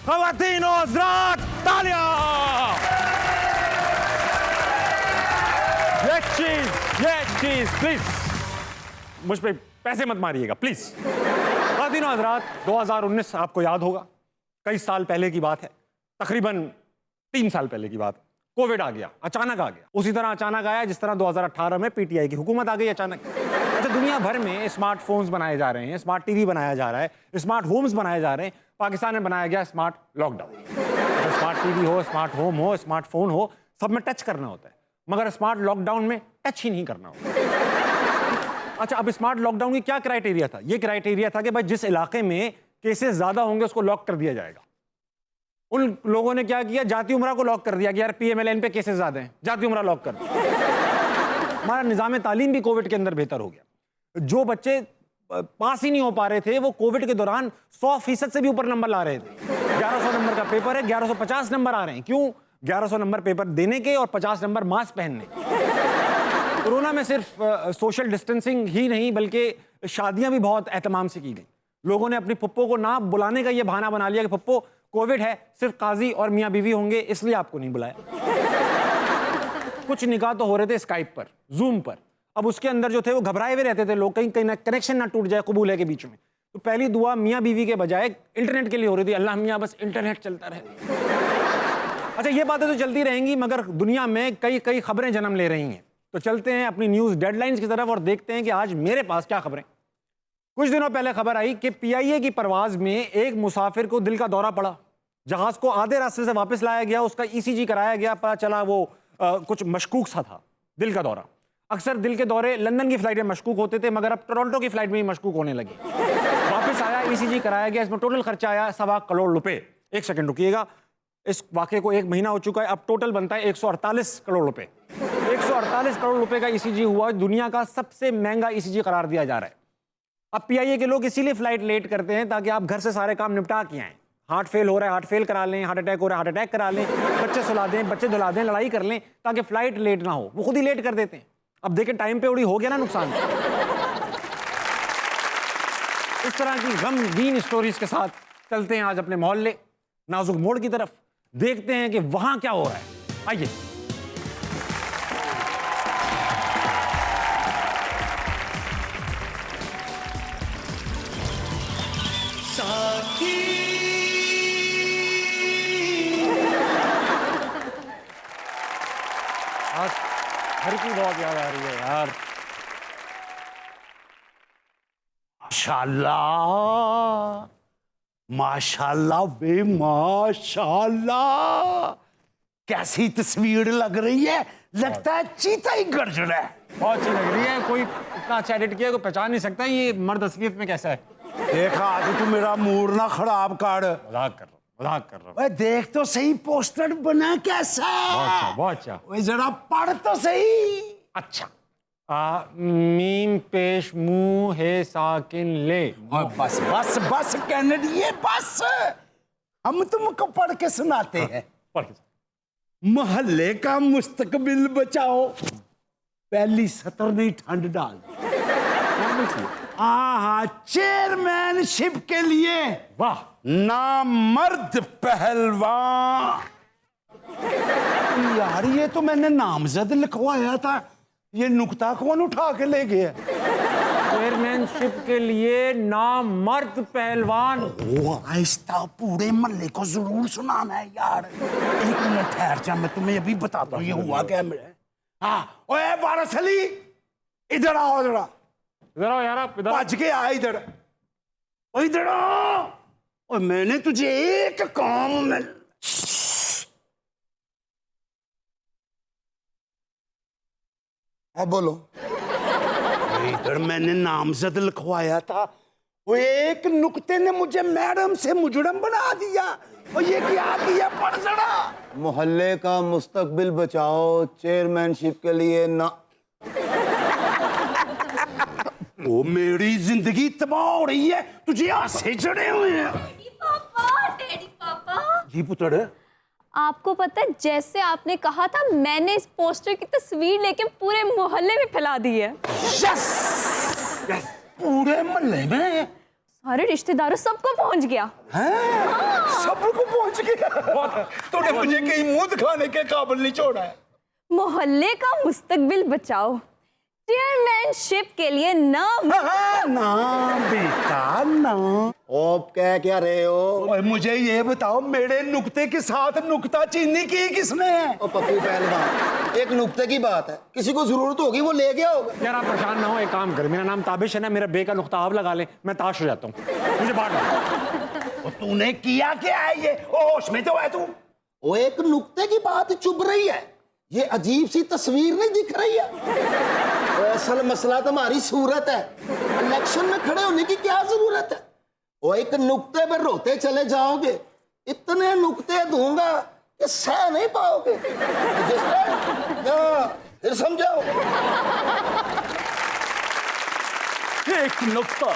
ख़वातीन और हज़रात, तालियां। ये चीज प्लीज मुझ पे पैसे मत मारिएगा प्लीज। ख़वातीन और हज़रात, 2019 आपको याद होगा, कई साल पहले की बात है, तकरीबन 3 साल पहले की बात है। कोविड आ गया, अचानक आ गया। उसी तरह अचानक आया जिस तरह 2018 में पीटीआई की हुकूमत आ गई अचानक। अच्छा, दुनिया भर में स्मार्टफोन्स बनाए जा रहे हैं, स्मार्ट टीवी बनाया जा रहा है, स्मार्ट होम्स बनाए जा रहे हैं। पाकिस्तान में बनाया गया स्मार्ट लॉकडाउन। स्मार्ट टीवी हो, स्मार्ट होम हो, स्मार्टफोन हो, सब में टच करना होता है, मगर स्मार्ट लॉकडाउन में टच ही नहीं करना होता। अच्छा, अब स्मार्ट लॉकडाउन की क्या क्राइटेरिया था? ये क्राइटेरिया था कि भाई जिस इलाके में केसेस ज्यादा होंगे उसको लॉक कर दिया जाएगा। उन लोगों ने क्या किया, जाती उम्रा को लॉक कर दिया कि यार पीएमएलएन पे केसेस ज्यादा हैं, जाती उम्रा लॉक कर दिया। हमारा निज़ाम तालीम भी कोविड के अंदर बेहतर हो गया। जो बच्चे पास ही नहीं हो पा रहे थे वो कोविड के दौरान 100% से भी ऊपर नंबर ला रहे थे। 1100 नंबर का पेपर है, 1150 नंबर आ रहे हैं। क्यों? 1100 नंबर पेपर देने के और 50 नंबर मास्क पहनने। कोरोना में सिर्फ सोशल डिस्टेंसिंग ही नहीं बल्कि शादियां भी बहुत एहतमाम से की गई। लोगों ने अपनी पप्पो को ना बुलाने का ये बहाना बना लिया कि पप्पो कोविड है, सिर्फ काजी और मियाँ बीवी होंगे इसलिए आपको नहीं बुलाया। कुछ निकाह तो हो रहे थे स्काइप पर, जूम पर। अब उसके अंदर जो थे वो घबराए हुए रहते थे लोग, कहीं कहीं कनेक्शन ना टूट जाए कबूल है के बीच में। तो पहली दुआ मियाँ बीवी के बजाय इंटरनेट के लिए हो रही थी, अल्लाह मियाँ बस इंटरनेट चलता रहे। अच्छा, ये बातें तो चलती रहेंगी मगर दुनिया में कई कई खबरें जन्म ले रही हैं। तो चलते हैं अपनी न्यूज़ डेडलाइंस की तरफ और देखते हैं कि आज मेरे पास क्या खबरें। कुछ दिनों पहले खबर आई कि पीआईए की परवाज में एक मुसाफिर को दिल का दौरा पड़ा। जहाज को आधे रास्ते से वापस लाया गया, उसका ईसीजी कराया गया, पता चला वो कुछ मशकूक सा था, दिल का दौरा। अक्सर दिल के दौरे लंदन की फ्लाइट में मशकूक होते थे मगर अब टोरंटो की फ्लाइट में ही मशकूक होने लगे। वापस आया, ईसीजी कराया गया, इसमें टोटल खर्चा आया 1.25 करोड़ रुपए। एक सेकंड रुकिएगा, इस वाक़े को 1 महीना हो चुका है, अब टोटल बनता है 148 करोड़ रुपए। 148 करोड़ रुपए का ईसीजी हुआ, दुनिया का सबसे महंगा ईसीजी करार दिया जा रहा है। अब पीआईए के लोग इसीलिए फ्लाइट लेट करते हैं ताकि आप घर से सारे काम निपटा के आएं। हार्ट फेल हो रहा है, हार्ट फेल करा लें, हार्ट अटैक हो रहा है, हार्ट अटैक करा लें, बच्चे सुला दें, बच्चे धुला दें, लड़ाई कर लें ताकि फ्लाइट लेट ना हो। वो खुद ही लेट कर देते हैं। अब देखें टाइम पे उड़ी हो गया ना नुकसान। इस तरह की गमगीन स्टोरीज के साथ चलते हैं आज अपने मोहल्ले नाजुक मोड़ की तरफ, देखते हैं कि वहां क्या हो रहा है। आइए। आज घर की बहुत याद आ रही है यार। माशाल्लाह माशाल्लाह बे माशाल्लाह, कैसी तस्वीर लग रही है, लगता है चीता ही गर्जन है। बहुत अच्छी लग रही है, कोई इतना अच्छा एडिट किया कोई पहचान नहीं सकता ये मर्द असलियत में कैसा है। देखा आज तू मेरा मूड ना खराब कर। मजाक कर रहा हूँ, मजाक कर रहा हूँ। ओए देख तो सही पोस्टर बना कैसा है। बहुत अच्छा, बहुत अच्छा। ओए जरा पढ़ तो सही। अच्छा, मीम पेश मुंह है साकिन ले। बस बस बस कैनेडिये बस, हम तुमको पढ़ के सुनाते हैं। पढ़ के। मोहल्ले का मुस्तकबिल बचाओ, पहली सतर में ठंड डाल। हाँ, चेयरमैनशिप के लिए वाह, नामर्द पहलवान। यार ये तो मैंने नामजद लिखवाया था, ये नुक्ता कौन उठा के ले गया? चेयरमैनशिप के लिए नामर्द पहलवान। ओ आहिस्ता, पूरे मोहल्ले को जरूर सुनाना है यार। 1 मिनट ठहर जा, मैं तुम्हें अभी बताता हूँ ये हुआ क्या मेरे। हाँ, ओए वारिस अली, इधर आओ जरा। इधर आओ यार, आप इधर बच के आ इधर। ओ इधर आओ। और मैंने तुझे एक काम में अब बोलो। इधर मैंने नामजद लिखवाया था, वो एक नुक्ते ने मुझे मैडम से मुजरम बना दिया। और ये क्या किया, पढ़ जरा। मोहल्ले का मुस्तकबिल बचाओ, चेयरमैनशिप के लिए ना। वो मेरी जिंदगी तबाह हो रही है, तुझे आसे चढ़े हुए हैं। डैडी पापा। जी पुत्र, आपको पता है जैसे आपने कहा था मैंने इस पोस्टर की तस्वीर लेके पूरे मोहल्ले में फैला दी है। यस, यस, पूरे मोहल्ले में। सारे रिश्तेदारों सबको पहुंच गया। सबको पहुंच गया। तूने मुझे कहीं मुंह दिखाने के काबिल नहीं छोड़ा है। मोहल्ले का मुस्तकबिल बचाओ, चेयरमैनशिप के लिए नाम। नाम बेटा नाम। आप कह क्या रहे हो? ओए मुझे ये बताओ, मेरे नुक्ते के साथ नुक्ता चीनी की किसने है? ओ पप्पू पहलवान, एक नुक्ते की बात है, किसी को जरूरत होगी वो ले गया होगा। यार आप परेशान ना हो, एक काम कर, मेरा नाम ताबिश है ना, मेरा बे का नुक्ता आप लगा ले, मैं ताश हो जाता हूँ, मुझे बांट दो। तूने किया क्या है ये? होश में तो है तू? वो एक नुक्ते की बात चुभ रही है, ये अजीब सी तस्वीर नहीं दिख रही है। वो असल मसला तुम्हारी सूरत है, इलेक्शन में खड़े होने की क्या जरूरत है? वो एक नुक्ते पर रोते चले जाओगे, इतने नुक्ते दूंगा कि सह नहीं पाओगे। फिर समझाओ। एक नुक्ता,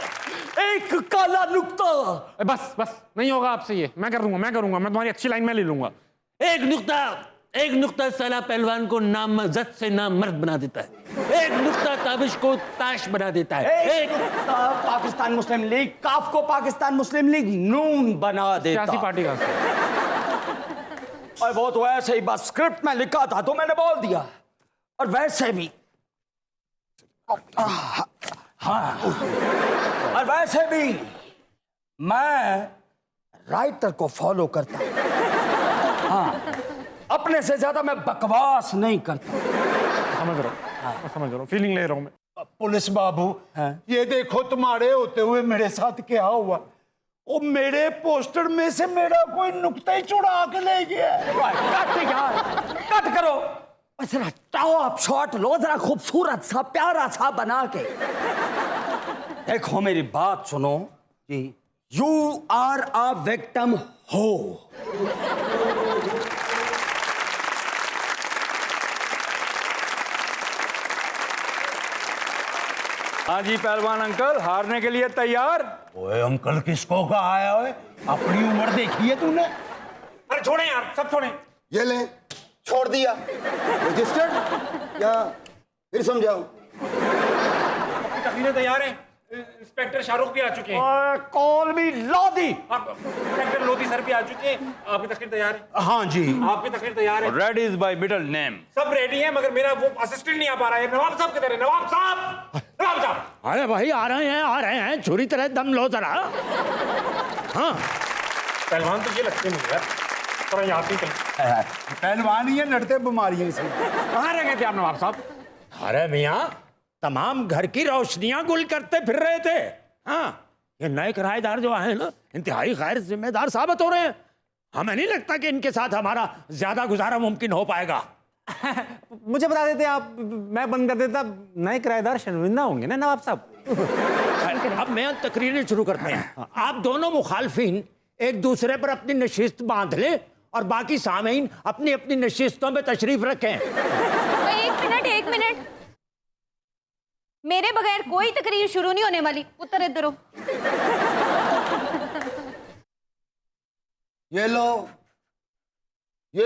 एक काला नुक्ता। बस बस नहीं होगा आपसे ये, मैं करूंगा, मैं तुम्हारी अच्छी लाइन में ले लूंगा। एक नुक्ता साला पहलवान को नामजद से नामर्द बना देता है, एक नुक्ता ताबिश को ताश बना देता है, एक नुक्ता पाकिस्तान मुस्लिम लीग काफ को पाकिस्तान मुस्लिम लीग नून बना देता। सियासी पार्टी का और वो तो ऐसे ही बस स्क्रिप्ट में लिखा था तो मैंने बोल दिया। और वैसे भी हाँ, और वैसे भी मैं राइटर को फॉलो करता हूं। हाँ, अपने से ज्यादा मैं बकवास नहीं करता। समझ रहा हूँ, फीलिंग ले रहा हूँ मैं। पुलिस बाबू, ये देखो तुम्हारे होते हुए मेरे साथ क्या हुआ। वो मेरे पोस्टर में से मेरा कोई नुक्ता ही चुरा के ले गया। कट यार, कट करो। जरा टॉप शॉट लो, जरा खूबसूरत सा प्यारा सा बना के। देखो मेरी बात सुनो जी, यू आर अ विक्टिम हो। हाँ जी पहलवान अंकल, हारने के लिए तैयार? ओए अंकल किसको कहा है? ओए अपनी उम्र देखी है तूने? अरे छोड़े यार, सब छोड़े। ये ले, छोड़ दिया। रजिस्टर्ड या फिर समझाओ। तकरीरें तैयार हैं, इंस्पेक्टर शाहरुख भी आ चुके हैं, कॉल मी लोधी। इंस्पेक्टर लोधी सर भी आ चुके हैं। आपकी तकरीर तैयार है? हाँ जी। आपकी तकरीर तैयार है? Red is by middle name. सब रेडी है, मगर मेरा वो असिस्टेंट नहीं आ पा रहा है। नवाब साहब किधर है? नवाब साहब, नवाब साहब। अरे भाई आ रहे हैं, छुरी तरह दम लो जरा। हाँ पहलवान तो ये लगते हैं मुझे यार, थोड़ा याद ही कहीं। पहलवान ही है, लड़ते बीमारियों से। कहाँ रह गए थे आप नवाब साहब? अरे मियाँ, तमाम घर की रोशनियां गुल करते फिर रहे थे। हाँ, ये नए किराएदार जो आए ना, इंतहाई गैर जिम्मेदार साबित हो रहे हैं। हमें नहीं लगता कि इनके साथ हमारा ज्यादा गुजारा मुमकिन हो पाएगा। मुझे बता देते आप, मैं बंद कर देता। नए किराएदार शर्मिंदा होंगे ना नवाब साहब। अब मैं तकरीरें शुरू करते हैं। आप दोनों मुखालफिन एक दूसरे पर अपनी नशिस्त बांध ले और बाकी सामीन अपनी अपनी नशिस्तों में तशरीफ रखें। एक मिनट, मेरे बगैर कोई तकरीर शुरू नहीं होने वाली। पुत्र इधर हो। ये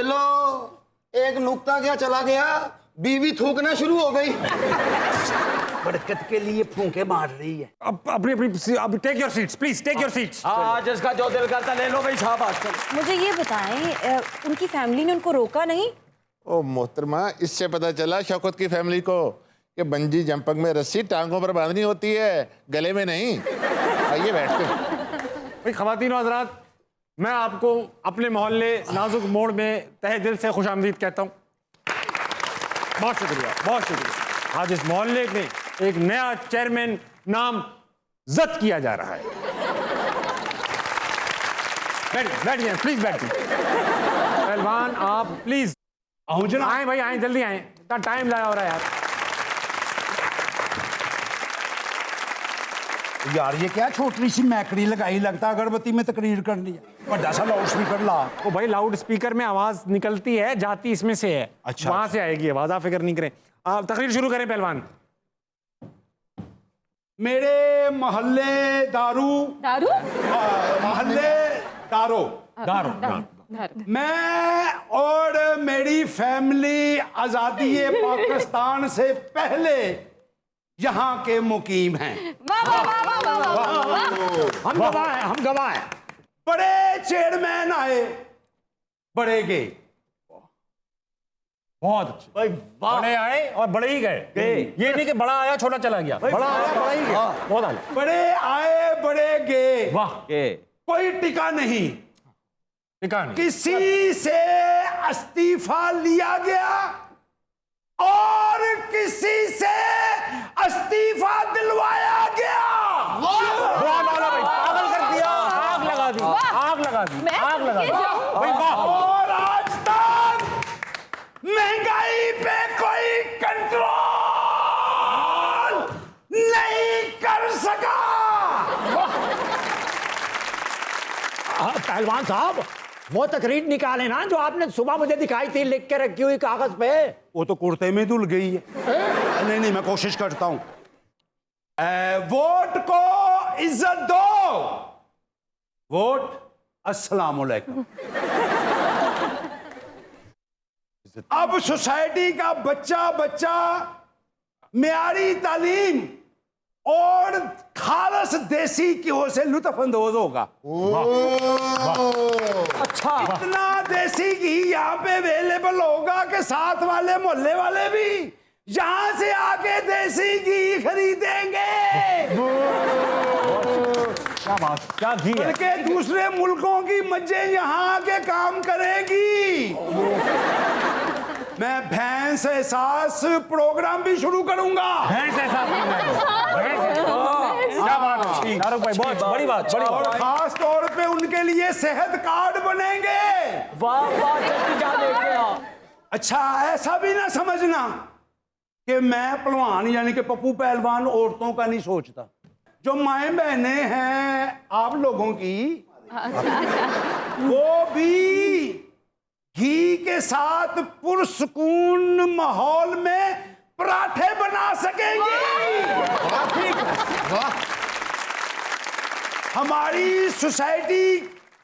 लो, एक नुक्ता क्या चला गया, बीवी थूकना शुरू हो गई। बरकत के लिए फूंके मार रही है। अब अपनी take your seats please, take your seats. हाँ, जिसका जो दिल करता ले लो भाई, शाबाश। मुझे ये बताएं, उनकी फैमिली ने उनको रोका नहीं? ओ मोहतरमा, इससे पता चला शौकत की फैमिली को कि बंजी जंपिंग में रस्सी टांगों पर बांधनी होती है, गले में नहीं। आइए बैठते हैं। भाई खवातीन और हज़रात, मैं आपको अपने मोहल्ले नाजुक मोड़ में तहे दिल से खुशामदीद कहता हूँ। बहुत शुक्रिया, बहुत शुक्रिया। आज इस मोहल्ले में एक नया चेयरमैन नामजद किया जा रहा है। बैठिए प्लीज, बैठिए। पहलवान आप प्लीज आए भाई, आए जल्दी आए, इतना टाइम लगा हो रहा है यार। यार ये क्या छोटी सी मैकड़ी लगाई, लगता अगरबत्ती में तकरीर करनी है। बड़ा सा लाउड स्पीकर ला। ओ भाई, लाउड स्पीकर में आवाज निकलती है, जाती इसमें से है। अच्छा, वहां से आएगी आवाज, आप फिक्र नहीं करें। आप तकरीर शुरू करें पहलवान। मेरे मोहल्ले दारू मैं और मेरी फैमिली आजादी पाकिस्तान से पहले यहाँ के मुकीम हैं। वाह वाह वाह वाह वाह वाह वाह। हम गवाह हैं, हम गवाह हैं। बड़े चेयरमैन आए, बड़े गए। बहुत अच्छे। भाई वाह। बड़े आए और बड़े ही गए। ये नहीं कि बड़ा आया छोटा चला गया, बड़ा आया बड़ा ही गया। बहुत आला। बड़े आए बड़े गए, वाह, कोई टिका नहीं। टिका नहीं। किसी से इस्तीफा लिया गया और किसी से इस्तीफा दिलवाया गया। वाह वाला भाई, पागल कर दिया, आग लगा दी, आग लगा दी, मैं आग लगा दी ये जो- भाई। वाह, और आज तक महंगाई पे कोई कंट्रोल नहीं कर सका। पहलवान साहब, वो तकरीर निकाले ना जो आपने सुबह मुझे दिखाई थी लिख के रखी हुई कागज पे। वो तो कुर्ते में धुल गई है। नहीं नहीं, मैं कोशिश करता हूं। वोट को इज्जत दो, वोट अस्सलाम वालेकुम। अब सोसाइटी का बच्चा बच्चा मियारी तालीम और खालस देसी घ्यो से लुत्फानंदोज होगा। अच्छा, इतना देसी घी यहाँ पे अवेलेबल होगा कि साथ वाले मोहल्ले वाले भी यहां से आके देसी घी खरीदेंगे। क्या बात, क्या घी है। बल्कि दूसरे मुल्कों की मज्जे यहाँ आके काम करेगी। मैं भैंस एहसास प्रोग्राम भी शुरू करूंगा। भैंस ऐसा क्या बात है शाहरुख भाई, बहुत बड़ी बात, बड़ी और बात। खास तौर पे उनके लिए सेहत कार्ड बनेंगे। वाह वाह, जल्दी जा लेके आ। अच्छा, ऐसा भी ना समझना कि मैं पहलवान यानी कि पप्पू पहलवान औरतों का नहीं सोचता। जो माएं बहनें हैं आप लोगों की, वो भी घी के साथ पुरसकून माहौल में पराठे बना सकेंगी। हमारी सोसाइटी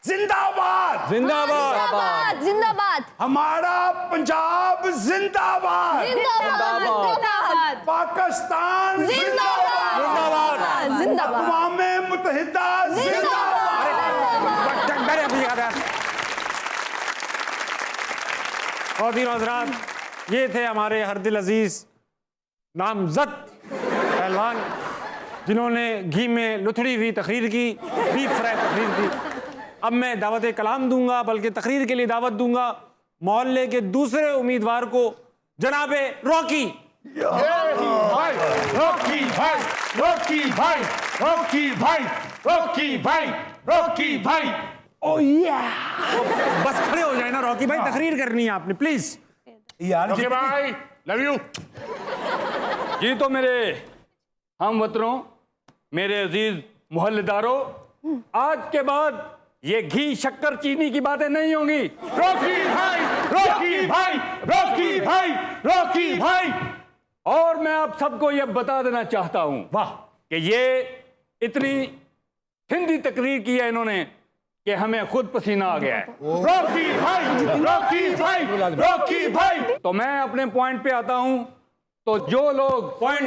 जिंदाबाद, जिंदाबाद जिंदाबाद हमारा पंजाब जिंदाबाद, जिंदाबाद जिंदाबाद पाकिस्तान जिंदाबाद, जिंदाबाद अक़वामे मुत्तहिदा जिंदाबाद। ख़वातीन और हज़रात, ये थे हमारे हर दिल अजीज नामजद पहलवान जिन्होंने घी में लुथड़ी हुई तकरीर की, डीप फ्राई तकरीर की। अब मैं दावत कलाम दूंगा, बल्कि तकरीर के लिए दावत दूंगा मोहल्ले के दूसरे उम्मीदवार को, जनाबे रॉकी। रॉकी भाई, रॉकी भाई, रॉकी भाई, रॉकी भाई, रॉकी भाई। ओ या, बस खड़े हो जाए ना रॉकी भाई, तकरीर करनी है आपने, प्लीज। यार ओके भाई, लव यू। जी तो मेरे हम वतनों, मेरे अजीज मोहल्लेदारों, आज के बाद ये घी शक्कर चीनी की बातें नहीं होंगी। रॉकी भाई, रॉकी भाई, रॉकी भाई, रॉकी भाई। और मैं आप सबको यह बता देना चाहता हूं वाह, कि ये इतनी हिंदी तकरीर की है इन्होंने कि हमें खुद पसीना आ गया है। रॉकी भाई, रॉकी भाई, रॉकी भाई। तो मैं अपने पॉइंट पे आता हूं। तो जो लोग पॉइंट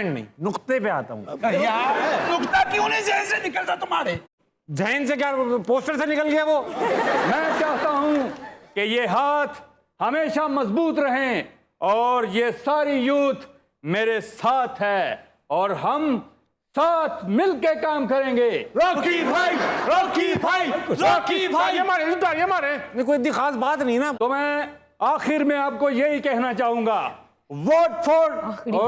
नहीं, नुक्ते पे आता हूँ। यार, नुक्ता क्यों नहीं जहन से निकलता तुम्हारे? जहन से क्या, पोस्टर से निकल गया वो। मैं चाहता हूं कि ये हाथ हमेशा मजबूत रहें और ये सारी यूथ मेरे साथ है और हम साथ मिलके काम करेंगे। रॉकी भाई, रॉकी भाई, रॉकी भाई। ये मारे नहीं, कोई इतनी खास बात नहीं ना। तो मैं आखिर में आपको यही कहना चाहूंगा, वोट फॉर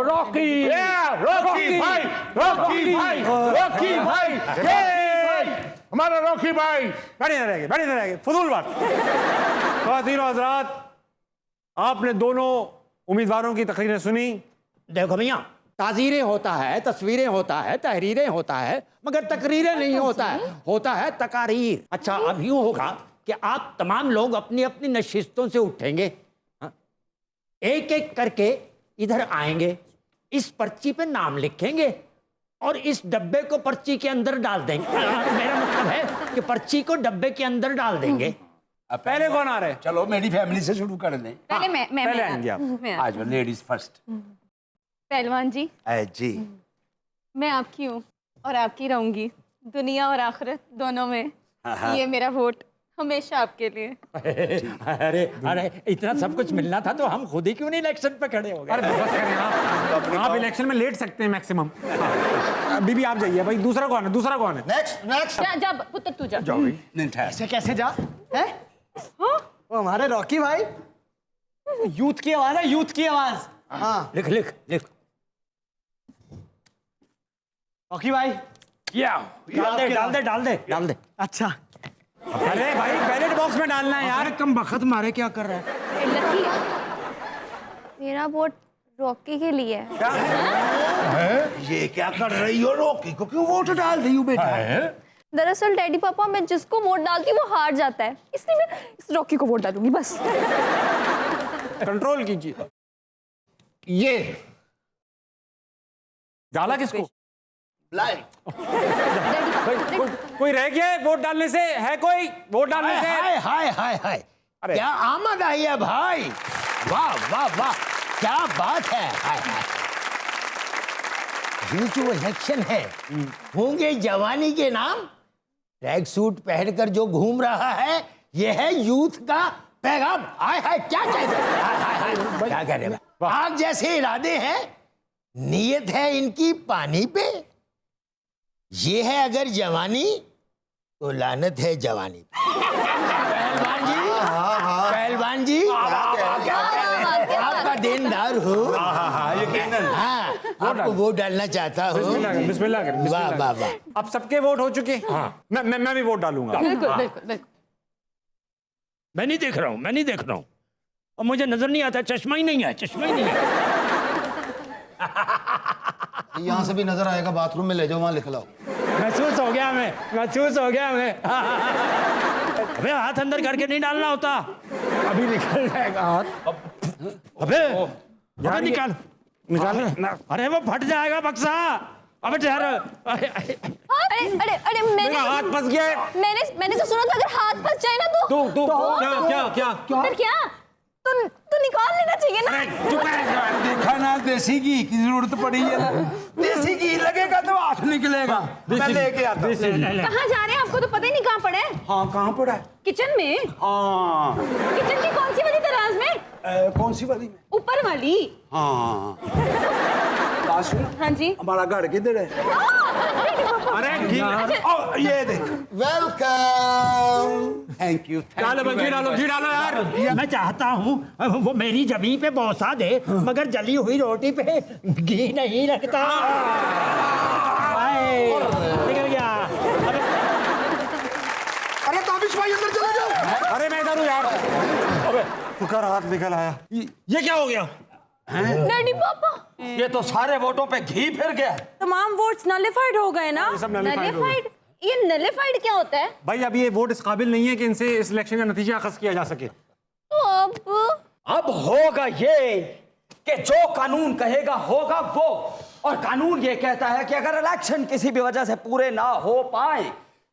रॉकी, रॉकी भाई, रॉकी भाई, रॉकी भाई, हमारा रॉकी भाई। बैठे न रहेंगे, फजूल बात। ख़वातीन और हज़रात, आपने दोनों उम्मीदवारों की तकरीरें सुनी। देखो भैया, ताज़ीरें होता है, तस्वीरें होता है, तहरीरें होता है, मगर तकरीरें नहीं होता है, होता है तकारीर। अच्छा, अब यूं होगा कि आप तमाम लोग अपनी अपनी नशिस्तों से उठेंगे, एक एक करके इधर आएंगे, इस पर्ची पे नाम लिखेंगे और इस डब्बे को पर्ची के अंदर डाल देंगे। मेरा मतलब है कि पर्ची को डब्बे के अंदर डाल देंगे। पहले कौन आ रहे हैं? चलो मेरी फैमिली से शुरू कर लें। पहले मैं पहले आएंगे आप। मैं आज लेडीज फर्स्ट। पहलवान जी, जी मैं आपकी हूँ और आपकी रहूंगी, दुनिया और आखिरत दोनों में। ये मेरा वोट हमेशा आपके लिए। अरे अरे इतना सब कुछ मिलना था तो हम खुद ही क्यों नहीं इलेक्शन पे खड़े हो अरे गए? बस करें आप इलेक्शन में लेट सकते हैं मैक्सिमम। बीबी आप जाइए भाई, दूसरा कौन है, दूसरा कौन है? Next next. जा जा पुत्र, तू जा। ऐसे कैसे जा है? वो हमारे रॉकी भाई, यूथ की आवाज है, यूथ की आवाज। हाँ लिख लिख लिख। रॉकी भाई, डाल दे डाल दे डाल दे डाल दे। अच्छा अरे भाई बैलेट बॉक्स में डालना है यार। अरे कम बखत मारे क्या कर रहा है? लकी, मेरा वोट रॉकी के लिए है। ये क्या कर रही हो? रॉकी को क्यों वोट डाल रही हो बेटा? दरअसल डैडी पापा, मैं जिसको वोट डालती हूँ वो हार जाता है, इसलिए मैं इस रॉकी को वोट डालूंगी बस। कंट्रोल कीजिए। ये डाला किसको? ब्लाइंड। कोई रह गया है वोट डालने से? है कोई वोट डालने से? हाय हाय हाय हाय, अरे। क्या आमद आई है भाई, वाह वाह वाह, क्या बात है। हाय हाय, ये जो इलेक्शन है होंगे जवानी के नाम, ट्रैक सूट पहनकर जो घूम रहा है ये है यूथ का पैगाम। हाय हाय, क्या कह रहे हैं? हाय हाय हाय, क्या कह रहे हैं? आग जैसे इरादे हैं, नीयत है इनकी पानी पे। ये है अगर जवानी तो लानत है जवानी। पहलवान जी, पहलवान जी, आपका देनदार हो। हाँ, आपको वोट डालना चाहता हूँ। बिस्मिल्लाह करें, बिस्मिल्लाह वाह करें। वाह वाह। अब सबके वोट हो चुके हैं। मैं भी वोट डालूंगा। बिल्कुल बिल्कुल बिल्कुल। मैं नहीं देख रहा हूँ, मैं नहीं देख रहा हूँ, और मुझे नजर नहीं आता, चश्मा ही नहीं है, चश्मा ही नहीं है। यहाँ से भी नजर आएगा, बाथरूम में ले जाओ, वहां लिख लो। महसूस हो गया हमें, महसूस हो गया हमें। अबे हाथ अंदर करके नहीं डालना होता, अभी निकल जाएगा हाथ। अबे अबे निकाल निकाल। अरे वो फट जाएगा बक्सा। अबे ठहर। अरे अरे अरे मेरा हाथ फंस गया है। मैंने तो सुना था अगर हाथ फंस जाए ना तो तू क्या? फिर क्या? तो निकाल लेना चाहिए ना। चुप है। देखा ना, देसी घी की जरूरत पड़ी है ना, देसी घी लगेगा तो हाथ निकलेगा। मैं लेके आता हूँ। कहाँ जा रहे हैं? आपको तो पता ही नहीं कहाँ पड़े हैं। हाँ, कहाँ पड़ा है? किचन में। हाँ, किचन की कौन सी वाली दराज में? कौन सी वाली में? ऊपर वाली। हाँ, काशू, हाँ जी। हमारा घर किधर है? अरे घी ये देख। वेलकम। Thank you. डालो भाई, घी डालो, घी डालो यार। मैं चाहता हूँ वो मेरी जमीन पे बौसा दे, मगर जली हुई रोटी पे घी नहीं लगता। निकल गया। अरे ताबिश भाई, अंदर चले जाओ। अरे मैं इधर हूँ यार। अबे फुकर हाथ निकल आया। ये क्या हो गया? डैडी पापा, ये तो सारे वोटों पे घी फिर गया। तमाम वोट्स नलिफाइड हो गए ना। ये सब नलिफाइड हो गए। नलिफाइड? ये नलिफाइड क्या होता है? भाई अब ये वोट इस काबिल नहीं है कि इनसे इस इलेक्शन का नतीजा अखज़ किया जा सके। तो अब होगा ये कि जो कानून कहेगा होगा वो, और कानून ये कहता है कि अगर इलेक्शन किसी भी वजह से पूरे ना हो पाए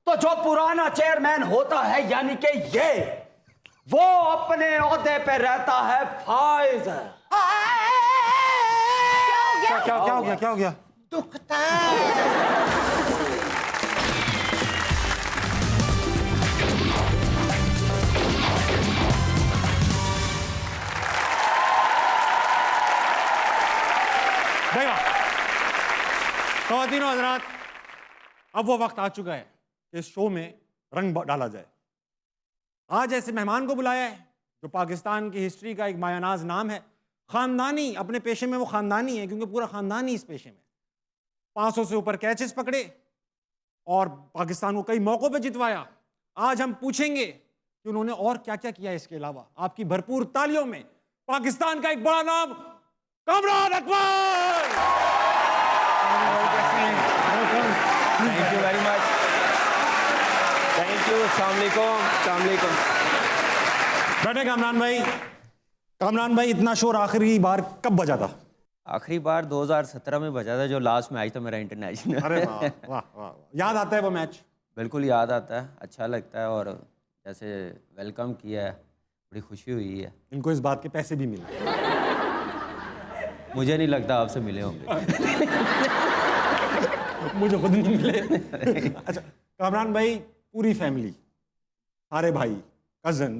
तो जो पुराना चेयरमैन होता है, यानी कि ये, वो अपने ओहदे पे रहता है फाइज। क्या हो गया? क्या हो गया? दुखता देखा ख़वातीन और हज़रात, अब वो वक्त आ चुका है कि इस शो में रंग डाला जाए। आज ऐसे मेहमान को बुलाया है जो पाकिस्तान की हिस्ट्री का एक मायानाज नाम है। ख़ानदानी, अपने पेशे में वो ख़ानदानी है क्योंकि पूरा ख़ानदान ही इस पेशे में। 500 से ऊपर कैचेस पकड़े और पाकिस्तान को कई मौक़ों पे जितवाया। आज हम पूछेंगे कि उन्होंने और क्या क्या किया इसके अलावा। आपकी भरपूर तालियों में पाकिस्तान का एक बड़ा नाम, Kamran Akbar. Thank you very much. Thank you. अस्सलाम वालेकुम। बैठे कामरान भाई। कामरान भाई, इतना शोर आखिरी बार कब बजा था? आखिरी बार 2017 में बचा था, जो लास्ट मैच था मेरा इंटरनेशनल। अरे वाह वाह वाह, याद आता है वो मैच? बिल्कुल याद आता है, अच्छा लगता है, और जैसे वेलकम किया है, बड़ी खुशी हुई है। इनको इस बात के पैसे भी मिले। मुझे नहीं लगता आपसे मिले होंगे। मुझे खुद नहीं मिले। अच्छा कामरान भाई, पूरी फैमिली, सारे भाई, कजन,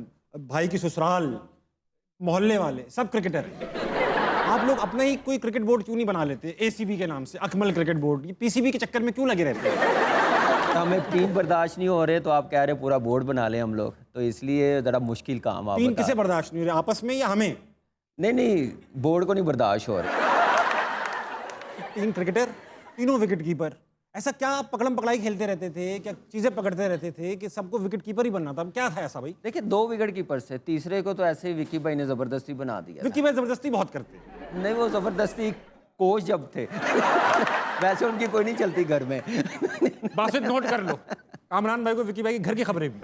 भाई की ससुराल, मोहल्ले वाले सब क्रिकेटर हैं। आप लोग अपना ही कोई क्रिकेट बोर्ड क्यों नहीं बना लेते एसीबी के नाम से, अकमल क्रिकेट बोर्ड? ये पीसीबी के चक्कर में क्यों लगे रहते हैं? तो हमें 3 बर्दाश्त नहीं हो रहे, तो आप कह रहे पूरा बोर्ड बना लें हम लोग, तो इसलिए ज़रा मुश्किल काम आप 3 बता किसे रहे। बर्दाश्त नहीं हो रहे, आपस में या हमें? नहीं, बोर्ड को नहीं बर्दाश्त हो रहा। 3 क्रिकेटर, तीनों विकेट कीपर। ऐसा क्या आप पकड़म पकड़ाई खेलते रहते थे, क्या चीजें पकड़ते रहते थे कि सबको विकेट कीपर ही बनना था? क्या था ऐसा भाई? देखिए 2 विकेट कीपर से, तीसरे को तो ऐसे ही विक्की भाई ने ज़बरदस्ती बना दिया था। विक्की भाई जबरदस्ती बहुत करते हैं। नहीं, वो ज़बरदस्ती कोच जब थे। वैसे उनकी कोई नहीं चलती घर में। बासित नोट कर लो, कामरान भाई को विक्की भाई की घर की खबरें भी।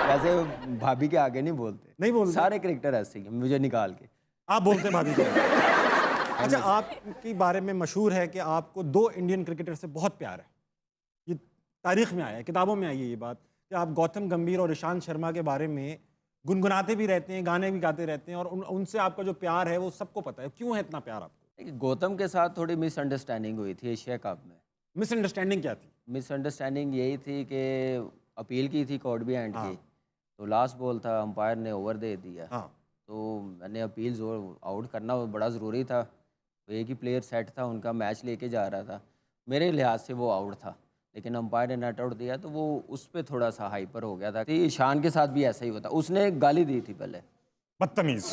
वैसे भाभी के आगे नहीं बोलते। नहीं बोलते? सारे क्रिकेटर ऐसे ही हैं, मुझे निकाल के। आप बोलते भाभी को? अच्छा, आपके बारे में मशहूर है कि आपको 2 इंडियन क्रिकेटर से बहुत प्यार है। ये तारीख में आया है, किताबों में आई है ये बात कि आप गौतम गंभीर और ईशांत शर्मा के बारे में गुनगुनाते भी रहते हैं, गाने भी गाते रहते हैं, और उनसे आपका जो प्यार है वो सबको पता है। क्यों है इतना प्यार आपको? देखिए, गौतम के साथ थोड़ी मिसअंडरस्टैंडिंग हुई थी एशिया कप में। मिसअंडरस्टैंडिंग क्या थी? मिसअंडरस्टैंडिंग यही थी कि अपील की थी कॉडबी एंड की, तो लास्ट बॉल था, अंपायर ने ओवर दे दिया। तो मैंने अपील जोर आउट करना बड़ा ज़रूरी था, तो एक ही प्लेयर सेट था, उनका मैच लेके जा रहा था, मेरे लिहाज से वो आउट था, लेकिन अंपायर ने नट आउट दिया, तो वो उस पर थोड़ा सा हाइपर हो गया था। तो ईशान के साथ भी ऐसा ही होता, उसने गाली दी थी पहले, बदतमीज।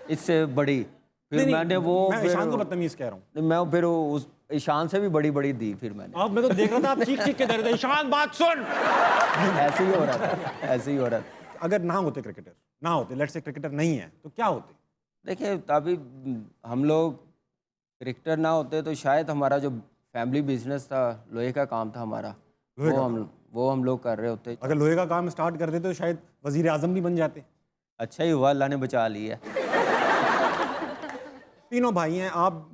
इससे बड़ी, फिर मैंने वो मैं ईशान को बदतमीज कह रहा हूँ। मैं फिर उस ईशान से भी बड़ी बड़ी दी फिर मैंने। अब मैं तो देख रहा था आप चीख चीख के दे रहे थे, ईशान बात सुन। ऐसे ही हो रहा था, ऐसे ही हो रहा था। अगर ना होते क्रिकेटर, ना होते, लेट्स से क्रिकेटर नहीं है, तो क्या होते? देखिए अभी हम लोग क्रिकेटर ना होते तो शायद हमारा जो फैमिली बिजनेस था, लोहे का काम था हमारा, वो हम लोग कर रहे होते। अगर लोहे का काम स्टार्ट कर देते तो शायद वजीर आजम भी बन जाते। अच्छा ही हुआ, अल्लाह ने बचा लिया। तीनों भाई हैं, आप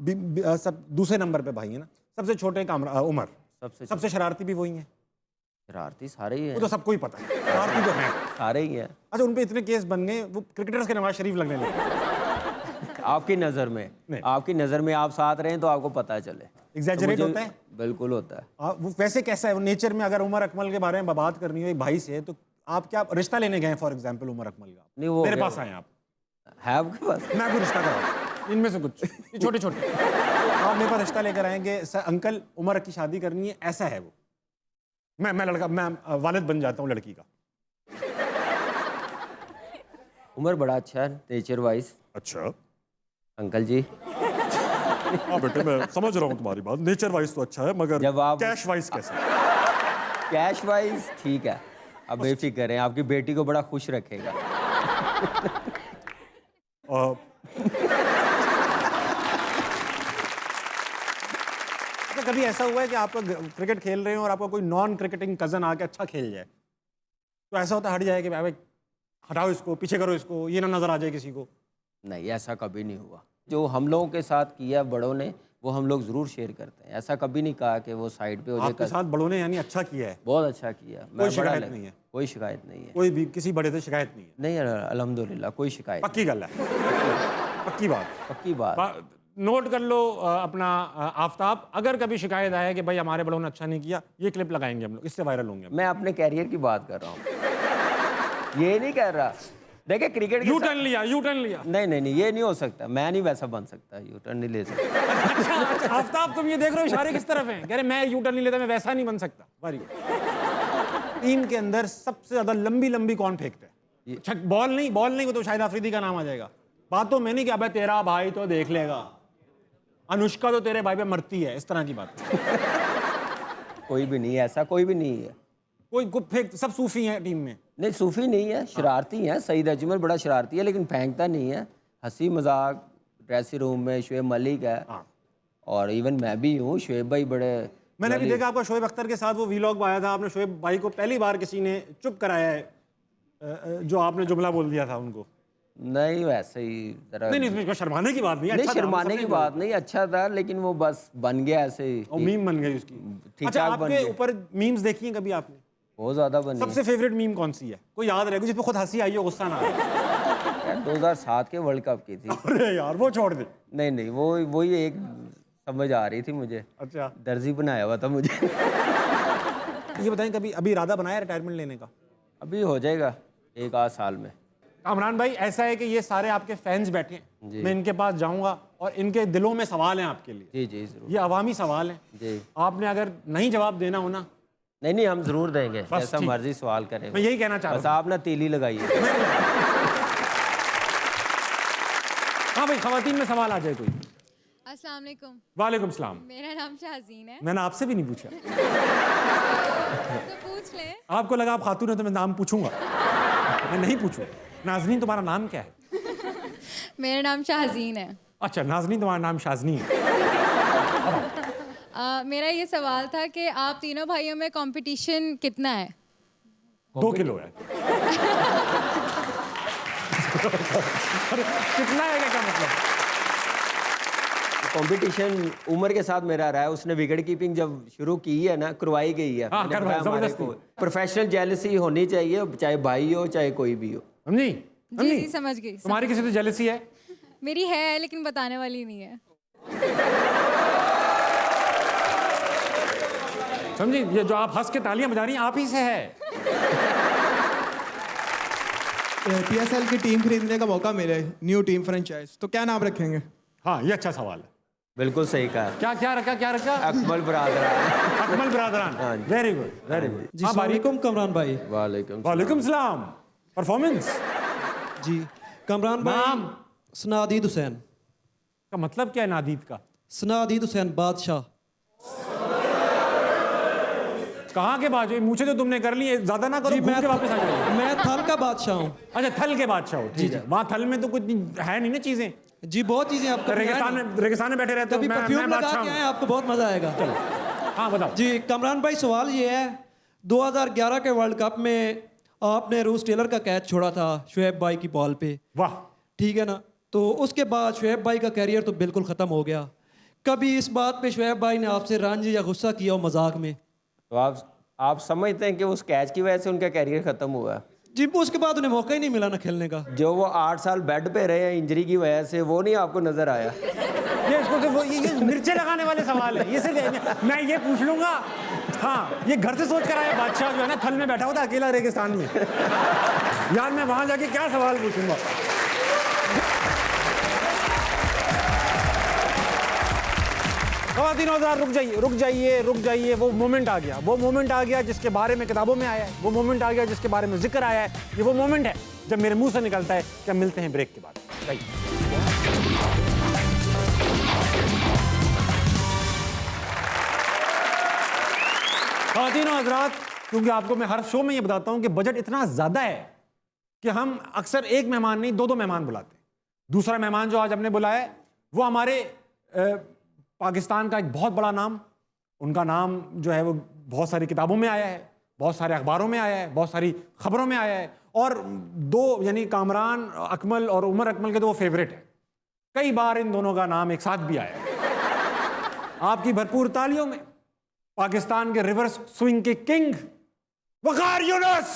सब दूसरे नंबर पे भाई हैं ना? सबसे छोटे उमर, सबसे शरारती भी वही हैं। शरारती सारे ही हैं, वो तो सबको ही पता है, शरारती तो हैं सारे ही हैं। अच्छा, उन पे इतने केस बन गए, वो क्रिकेटर्स के नवाज शरीफ लगने लगे। आपकी नज़र में, आपकी नज़र में आप साथ रहें तो आपको पता चले। एग्जैजरेट होता है? बिल्कुल होता है। वो वैसे कैसा है वो नेचर में? अगर उमर अकमल के बारे में बात करनी हो एक भाई से, तो आप क्या रिश्ता लेने गए फॉर एग्जाम्पल उमर अकमल का? नहीं, वो मेरे पास आए आप, है आपके पास? मैं आपको रिश्ता कराऊं, इनमें से कुछ छोटे छोटे आप मेरे पास रिश्ता लेकर आएंगे, अंकल उमर की शादी करनी है, ऐसा है वो, मैं वालिद बन जाता हूँ लड़की का। उमर बड़ा अच्छा है नेचर वाइज। अच्छा अंकल जी, हाँ बेटे मैं समझ रहा हूँ तुम्हारी बात, नेचर वाइज तो अच्छा है, मगर जब आप कैश वाइज कैसा? कैश वाइज ठीक है, आप बेफिक्र हैं, आपकी बेटी को बड़ा खुश रखेगा। तो कभी ऐसा हुआ है कि आप क्रिकेट खेल रहे हो और आपका कोई नॉन क्रिकेटिंग कजन आके अच्छा खेल जाए, तो ऐसा होता हट जाए कि भाई हटाओ इसको, पीछे करो इसको, ये ना नजर आ जाए किसी को? नहीं, ऐसा कभी नहीं हुआ। जो हम लोगों के साथ किया बड़ों ने, वो हम लोग ज़रूर शेयर करते हैं। ऐसा कभी नहीं कहा कि वो साइड पे हो जाए। आपके साथ बड़ों ने यानी अच्छा किया है? बहुत अच्छा किया। कोई शिकायत नहीं है? कोई शिकायत नहीं है, कोई भी किसी बड़े से शिकायत नहीं है? नहीं, अल्हम्दुलिल्लाह कोई शिकायत। पक्की गल है, पक्की बात, पक्की बात। नोट कर लो अपना आफ्ताब, अगर कभी शिकायत आए कि भाई हमारे बड़ों ने अच्छा नहीं किया, ये क्लिप लगाएंगे हम लोग, इससे वायरल होंगे। मैं अपने कैरियर की बात कर रहा हूँ, ये नहीं कर रहा। देखिए क्रिकेट यू टर्न लिया, यू टर्न लिया। नहीं, ये नहीं हो सकता, मैं नहीं वैसा बन सकता, यू टर्न नहीं ले सकता। अच्छा आफ्ताब, तुम ये देख रहे हो इशारे किस तरफ हैं? कह रहे मैं यू टर्न नहीं लेता, मैं वैसा नहीं बन सकता। Very good. टीम के अंदर सबसे ज्यादा लंबी लंबी कौन फेंकता है? बॉल नहीं वो तो शाहिद अफरीदी का नाम आ जाएगा। बात तो मैं नहीं कि अबे तेरा भाई तो देख लेगा, अनुष्का तो तेरे भाई पे मरती है, इस तरह की बात। कोई भी नहीं है ऐसा, कोई भी नहीं है। कोई फेंक, सब सूफी हैं टीम में? नहीं, सूफी नहीं है, शरारती हैं। सईद अजमल बड़ा शरारती है, लेकिन फेंकता नहीं है। हंसी मजाक ड्रेसिंग रूम में शुएब मलिक है, और इवन मैं भी हूँ। शुएब भाई बड़े, मैंने भी देखा आपका शुएब अख्तर के साथ वो वीलॉग आया था, आपने शुएब भाई को पहली बार किसी ने चुप कराया है, जो आपने जुमला बोल दिया था उनको। नहीं, वैसे ही जरा नहीं, इसमें शर्माने की बात नहीं, नहीं, अच्छा शर्माने की बात नहीं, अच्छा था, लेकिन वो बस बन गया ऐसे ही, और मीम बन गई उसकी। ठीक अच्छा, ठाक बन आपके गया। ऊपर मीम्स देखी हैं कभी आपने? बहुत ज्यादा बनी। सबसे फेवरेट मीम कौन सी है? कोई याद रहेगा जिस पे खुद हंसी आई हो, गुस्सा ना आए? यार 2007 के वर्ल्ड कप की थी। अरे यार वो छोड़ दे। नहीं नहीं, वो वही एक समझ आ रही थी मुझे। अच्छा दर्जी बनाया हुआ था मुझे। ये बताएं कभी अभी इरादा बनाया रिटायरमेंट लेने का? अभी हो जाएगा 1 आध साल में। कामरान भाई ऐसा है कि ये सारे आपके फैंस बैठे हैं, जी। मैं इनके पास जाऊंगा और इनके दिलों में सवाल हैं आपके लिए। जी जी जरूर। ये अवामी सवाल हैं, जी आपने अगर नहीं जवाब देना हो ना, नहीं नहीं, हम जरूर देंगे, बस जैसा ठीक। मर्जी सवाल करें। मैं यही कहना चाह बस रहा हूँ। आप ना तीली लगाइए। हाँ भाई, खवातीन में सवाल आ जाए कोई। अस्सलाम वालेकुम। वालेकुम सलाम। मेरा नाम शाहजीन है। मैंने आपसे भी नहीं पूछा। तो पूछ ले। आपको लगा आप खातून हो तो मैं नाम पूछूंगा? मैं नहीं पूछूं। नाजनीन तुम्हारा नाम क्या है? मेरा नाम शाहजीन है। अच्छा नाजनीन तुम्हारा नाम शाजनी है। मेरा ये सवाल था कि आप तीनों भाइयों में कंपटीशन कितना है? 2 किलो है। कितना है क्या मतलब? कंपटीशन उमर के साथ मेरा रहा है। उसने विकेट कीपिंग जब शुरू की है ना, करवाई गई है। हाँ, करवाई, जबरदस्ती। प्रोफेशनल जेलसी होनी चाहिए, चाहे भाई हो चाहे कोई भी हो। समझी? जी जी समझ गई। तुम्हारी किसी से जेलसी है? मेरी है लेकिन बताने वाली नहीं है। समझी? ये जो आप हंस के तालियां बजा रही हैं आप ही से है। पीएसएल की टीम खरीदने का मौका मिले, न्यू टीम फ्रेंचाइज, तो क्या नाम रखेंगे? हाँ ये अच्छा सवाल है। बिल्कुल सही कहा। क्या क्या रखा, क्या रखा? अकमल बरादरान। अकमल बरादरान। हाँ जी। Very good, very good. जी वालेकुम कमरान भाई। वालेकुम वालेकुम सलाम। परफॉर्मेंस जी कमरान भाई। नाम? सनादीद हुसैन। का मतलब क्या है नादीद का? सनादीद हुसैन बादशाह। कहाँ के बादशाह? मूछे तो तुमने कर ली है, ज्यादा ना करो, घूम के वापस आ जाओ। मैं थल का बादशाह हूँ। अच्छा थल के बादशाह हो, ठीक है। वहाँ थल में तो कुछ है नहीं ना चीजें। जी बहुत चीजें आपको रेगिस्तान में बैठे रहते हो। कभी परफ्यूम लगा के आए, आपको बहुत मजा आएगा। चलो हाँ बताओ। जी कमरान भाई सवाल ये है, 2011 के वर्ल्ड कप में आपने रूस टेलर का कैच छोड़ा था शुएब भाई की बॉल पे। वाह। ठीक है ना, तो उसके बाद शुएब भाई का कैरियर तो बिल्कुल ख़त्म हो गया। कभी इस बात पे शुएब भाई ने आपसे रंज या गुस्सा किया हो मजाक में? तो आप समझते हैं कि उस कैच की वजह से उनका कैरियर खत्म हुआ? जी उसके बाद उन्हें मौका ही नहीं मिला ना खेलने का। जो वो 8 साल बेड पे रहे हैं इंजरी की वजह से, वो नहीं आपको नजर आया? ये इसको से वो ये मिर्चे लगाने वाले सवाल है। ये से मैं ये पूछ लूंगा। हाँ ये घर से सोच कर आया बादशाह जो है ना, थल में बैठा हुआ था अकेला रेगिस्तान में। यार मैं वहां जाके क्या सवाल पूछूंगा? ख़वातीन हज़रात रुक जाइए। वो मोमेंट आ गया जिसके बारे में किताबों में आया है। वो मोमेंट आ गया जिसके बारे में जिक्र आया है। ये वो मोमेंट है जब मेरे मुंह से निकलता है कि हम मिलते हैं ब्रेक के बाद। ख़वातीन हज़रात, क्योंकि आपको मैं हर शो में ये बताता हूँ कि बजट इतना ज़्यादा है कि हम अक्सर एक मेहमान नहीं 2-2 मेहमान बुलाते हैं। दूसरा मेहमान जो आज हमने बुलाया है वो हमारे पाकिस्तान का एक बहुत बड़ा नाम, उनका नाम जो है वो बहुत सारी किताबों में आया है, बहुत सारे अखबारों में आया है, बहुत सारी खबरों में आया है। और 2 यानी कामरान अकमल और उमर अकमल के तो वो फेवरेट है। कई बार इन दोनों का नाम एक साथ भी आया है। आपकी भरपूर तालियों में पाकिस्तान के रिवर्स स्विंग के किंग वकार यूनुस।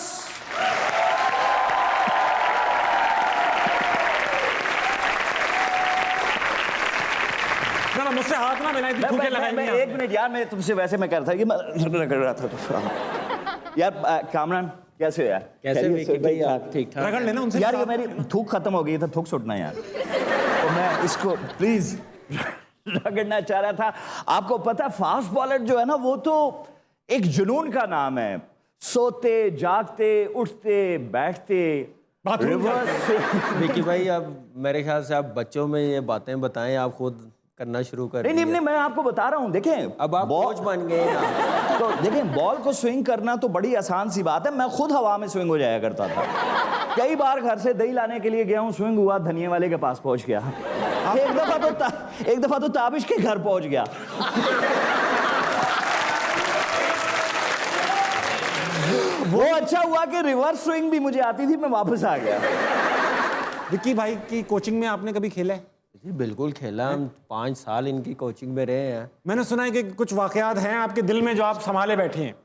मुझसे हाथ ना मिलाएं, थूके लगाएंगे। एक मिनट यार, मैं तुमसे वैसे मैं कर रहा था कि मैं रगड़ रहा था तो यार कामरान कैसे हो यार? कैसे भाई आप ठीक ठाक? रगड़ लेना उनसे यार ये मेरी थूक खत्म हो गई था, थूक सुटना यार। तो मैं इसको प्लीज रगड़ना चाह रहा था। आपको पता फास्ट बॉलर जो है ना वो तो एक जुनून का नाम है। सोते जागते उठते बैठते रिवर्स। विकी भाई अब मेरे ख्याल से आप बच्चों में ये बातें बताएं, आप खुद करना शुरू कर। नहीं, मैं आपको बता रहा हूँ। देखें अब आप कोच बन गए ना, तो देखें बॉल को स्विंग करना तो बड़ी आसान सी बात है। मैं खुद हवा में स्विंग हो जाया करता था। कई बार घर से दही लाने के लिए गया हूँ, स्विंग हुआ, धनिये वाले के पास पहुंच गया। एक दफा तो ताबिश के घर पहुंच गया। वो अच्छा हुआ कि रिवर्स स्विंग भी मुझे आती थी, मैं वापस आ गया। विक्की भाई की कोचिंग में आपने कभी खेला है? जी बिल्कुल खेला, हम 5 साल इनकी कोचिंग में रहे हैं। मैंने सुना है कि कुछ वाकयात हैं आपके दिल में जो आप संभाले बैठे हैं।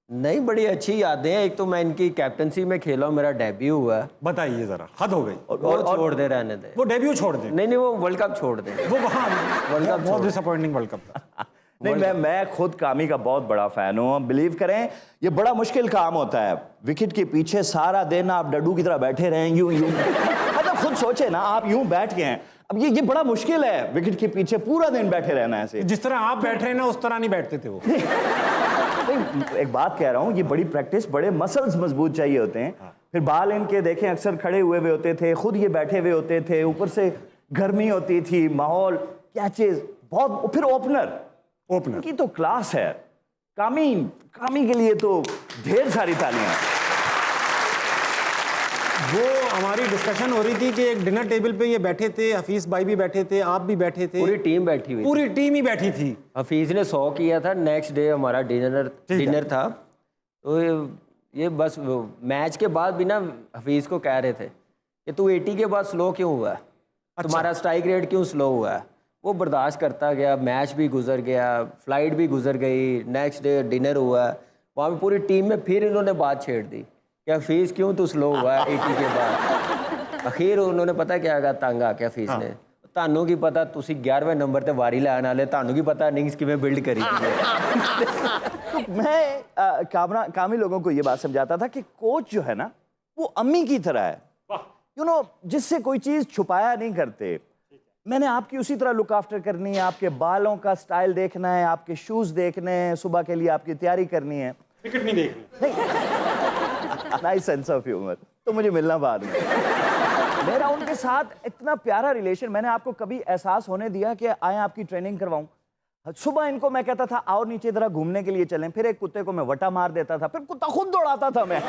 नहीं, बड़ी अच्छी यादें हैं। एक तो मैं इनकी कैप्टनसी में खेला हूँ, मेरा डेब्यू हुआ है। बताइए जरा, हद हो गई। और छोड़ दे, रहने दे। वो डेब्यू छोड़ दे। नहीं, वो वर्ल्ड कप छोड़ दे। वो वहाँ वर्ल्ड कप बहुत डिसअपॉइंटिंग वर्ल्ड कप था। नहीं, मैं खुद कामी का बहुत बड़ा फैन हूँ। बिलीव करें, ये बड़ा मुश्किल काम होता है। विकेट के पीछे सारा दिन आप डड्डू की तरह बैठे रहें, यूं मतलब खुद सोचे ना, आप यूं बैठ के हैं। अब ये बड़ा मुश्किल है, विकेट के पीछे पूरा दिन बैठे रहना ऐसे। जिस तरह आप बैठ रहे हैं ना, उस तरह नहीं बैठते थे वो। नहीं, एक बात कह रहा हूँ, ये बड़ी प्रैक्टिस, बड़े मसल्स मजबूत चाहिए होते हैं। फिर बाल इनके देखें, अक्सर खड़े हुए होते थे, खुद ये बैठे हुए होते थे, ऊपर से गर्मी होती थी, माहौल, कैचेस बहुत। फिर ओपनर की तो क्लास है। कामी के लिए तो ढेर सारी तालियां। वो हमारी डिस्कशन हो रही थी कि एक डिनर टेबल पे ये बैठे थे, हफीज भाई भी बैठे थे, आप भी बैठे थे, पूरी टीम बैठी हुई, पूरी टीम ही बैठी थी। हफीज ने 100 किया था, नेक्स्ट डे हमारा डिनर था। तो ये बस मैच के बाद भी ना हफीज को कह रहे थे कि तू 80 के बाद स्लो क्यों हुआ है, तुम्हारा स्ट्राइक रेट क्यों स्लो हुआ है। वो बर्दाश्त करता गया, मैच भी गुजर गया, फ्लाइट भी गुजर गई, नेक्स्ट डे डिनर हुआ। वहाँ पे पूरी टीम में फिर इन्होंने बात छेड़ दी कि हफीज क्यों तू स्लो हुआ है 80 के बाद। आखिर उन्होंने पता क्या कहा, तंग आ गया हफीज ने, ਤੁਹਾਨੂੰ ਕੀ पता ਤੁਸੀਂ 11वें नंबर ਤੇ ਵਾਰੀ ਲੈਣ ਵਾਲੇ, ਤੁਹਾਨੂੰ ਕੀ पता इनिंग्स किवें बिल्ड करी। तो मैं कामी लोगों को ये बात समझाता था कि कोच जो है ना, वो अम्मी की तरह है, यू नो, जिससे कोई चीज छुपाया नहीं करते। मैंने आपकी उसी तरह लुक आफ्टर करनी है, आपके बालों का स्टाइल देखना है, आपके शूज देखने हैं, सुबह के लिए आपकी तैयारी करनी है, क्रिकेट नहीं देखनी। Nice sense of humour. तो मुझे मिलना बाद में। मेरा उनके साथ इतना प्यारा रिलेशन, मैंने आपको कभी एहसास होने दिया कि आए आपकी ट्रेनिंग करवाऊं। सुबह इनको मैं कहता था आओ नीचे जरा घूमने के लिए चलें, फिर एक कुत्ते को मैं वटा मार देता था, फिर कुत्ता खुद दौड़ाता था। मैं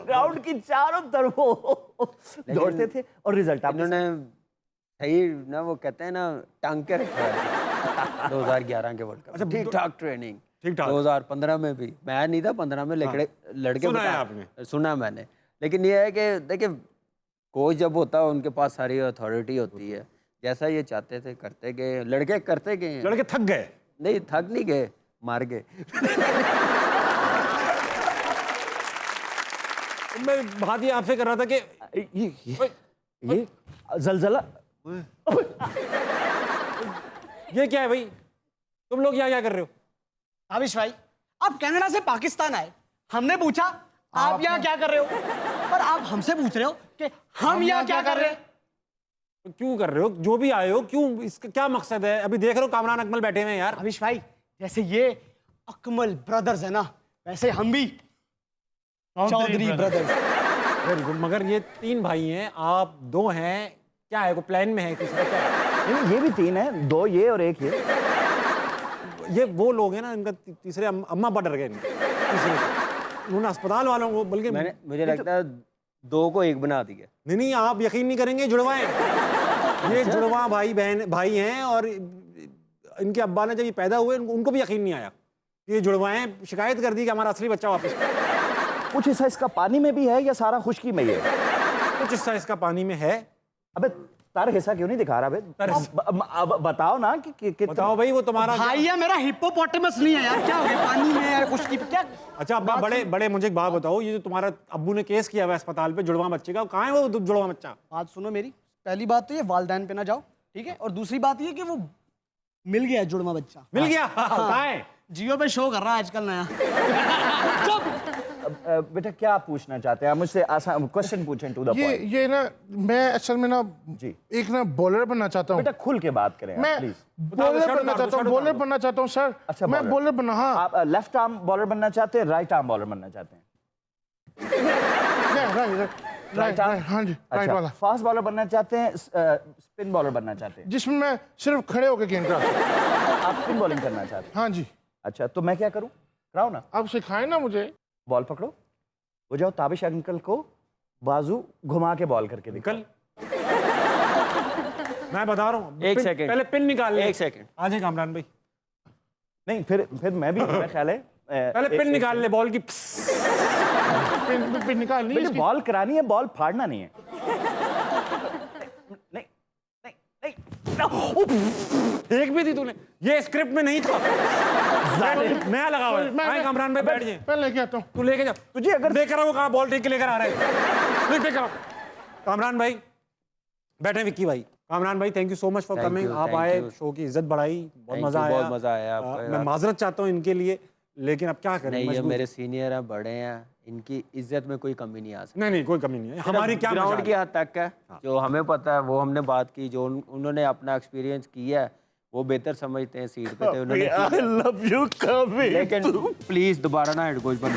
ग्राउंड की चारों तरफ दौड़ते थे और रिजल्ट इन्होंने सही ना, वो कहते हैं ना, टांग के रखा है 2011 के वर्ल्ड कप। ठीक ठाक ट्रेनिंग, 2015 में भी मैं नहीं था, 15 में लड़के सुना मैंने। लेकिन ये है कि देखिए, कोच जब होता है उनके पास सारी अथॉरिटी होती है, जैसा ये चाहते थे करते गए, लड़के करते गए। लड़के थक गए? नहीं, थक नहीं गए, मार गए। मैं बात ये आपसे कर रहा था कि ये जलजला ये क्या है भाई, तुम लोग यहाँ क्या कर रहे हो? आविश भाई, आप कनाडा से पाकिस्तान आए, हमने पूछा आप यहाँ क्या कर रहे हो, पर आप हमसे पूछ रहे हो कि हम यहाँ क्या कर रहे हैं। क्यों कर रहे हो? जो भी आए हो, क्यों, इसका क्या मकसद है? अभी देख रहे हो कामरान अकमल बैठे हुए हैं यार। आविश भाई, जैसे ये अकमल ब्रदर्स है ना, वैसे हम भी चौधरी ब्रदर्स। Very good. मगर ये 3 भाई हैं, आप 2 हैं, क्या है, को प्लान में है किसी का क्या है? ये भी 3 है, 2 ये और 1 ये वो लोग हैं ना, इनका तीसरे अम्मा बा डर गए तीसरे, उन्होंने अस्पताल वालों को, बल्कि मुझे लगता है 2 को 1 बना दिया। नहीं, आप यकीन नहीं करेंगे, जुड़वा हैं ये, जुड़वा भाई हैं। और इनके अब्बा ने जब ये पैदा हुए, उनको भी यकीन नहीं आया ये जुड़वा हैं। शिकायत कर दी कि हमारा असली बच्चा वापस। कुछ हिस्सा इसका पानी में भी है या सारा खुश्की में ही है? कुछ हिस्सा इसका पानी में है। अबे तार हिस्सा क्यों नहीं दिखा रहा बे? अब बताओ ना कि बताओ भाई, वो तुम्हारा भाई है मेरा, हिप्पोपोटामस नहीं है यार, क्या हो गया, पानी में है, खुश्की पे क्या। अच्छा अब्बा, बड़े मुझे एक बात बताओ, ये जो तुम्हारा अब्बू ने केस किया हुआ है अस्पताल पे जुड़वा बच्चे का, कहाँ है वो जुड़वा बच्चा? बात सुनो मेरी, पहली बात तो ये वालदैन पे ना जाओ, ठीक है, और दूसरी बात ये कि वो मिल गया जुड़वा बच्चा। मिल गया? कहाँ है? जियो पे शो कर रहा है आजकल नया। बेटा क्या पूछना चाहते हैं आप मुझसे? आसान क्वेश्चन पूछें, टू द पॉइंट। ये ना, मैं असल में ना जी एक ना बॉलर बनना चाहता हूँ। बेटा खुल के बात करें मैं प्लीज। बॉलर बनना चाहता हूँ, बॉलर बनना चाहता हूँ सर। अच्छा, मैं बॉलर बनना। हाँ, आप लेफ्ट आर्म बॉलर बनना चाहते हैं, राइट आर्म बॉलर बनना चाहते हैं? राइट आर्म, हाँ जी, राइट वाला। फास्ट बॉलर बनना चाहते हैं, स्पिन बॉलर बनना चाहते हैं? जिसमें मैं सिर्फ खड़े होकर गेंद करा सकूं। आप स्पिन बॉलिंग करना चाहते हैं? हाँ जी। अच्छा, तो मैं क्या करूं? कराओ ना। आप सिखाएं ना मुझे। बॉल पकड़ो, हो जाओ ताबिश अंकल को बाजू घुमा के बॉल करके निकल। मैं बता रहा हूँ, 1 सेकंड, पहले पिन निकाल ले। 1 सेकंड आ जाए कामरान भाई। नहीं, फिर मैं भी, मेरा ख्याल है पहले पिन निकाल ले बॉल की। पिन निकालनी है, बॉल करानी है, बॉल फाड़ना नहीं है। नहीं एक भी थी तूने, ये स्क्रिप्ट में नहीं था। नया लगा हुआ है। आए कामरान भाई, बैठ जाइए। मैं लेके आता हूँ। तू लेके जा। तुझे अगर देख रहा हूँ कहाँ बॉल टेक के लेकर आ रहा है। देख रहा हूँ। कामरान भाई बैठे। विक्की भाई, कामरान भाई, thank you so much for coming. आप आए, शो की इज्जत बढ़ाई, बहुत मजा आया। बहुत मजा आया। मैं माजरत चाहता हूँ इनके लिए, लेकिन अब क्या करें। नहीं, ये मेरे सीनियर हैं, बड़े हैं, इनकी इज्जत में कोई कमी नहीं आ सकती। नहीं, कोई कमी नहीं है। हमारी क्या ग्राउंड की हद तक है, जो हमें पता है वो हमने बात की, जो उन्होंने अपना एक्सपीरियंस किया है वो बेहतर समझते हैं। सीट पे थे उन्होंने। आई लव यू कभी। लेकिन प्लीज दोबारा ना हेड कोच बन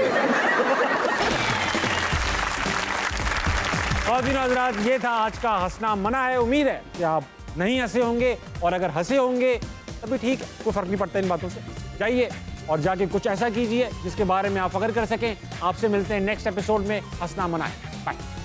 और दिन हजरात, ये था आज का हंसना मना है। उम्मीद है कि आप नहीं हंसे होंगे, और अगर हंसे होंगे तभी ठीक है, कोई फर्क नहीं पड़ता इन बातों से। जाइए और जाके कुछ ऐसा कीजिए जिसके बारे में आप फख्र कर सकें। आपसे मिलते हैं नेक्स्ट एपिसोड में। हंसना मना है। बाय।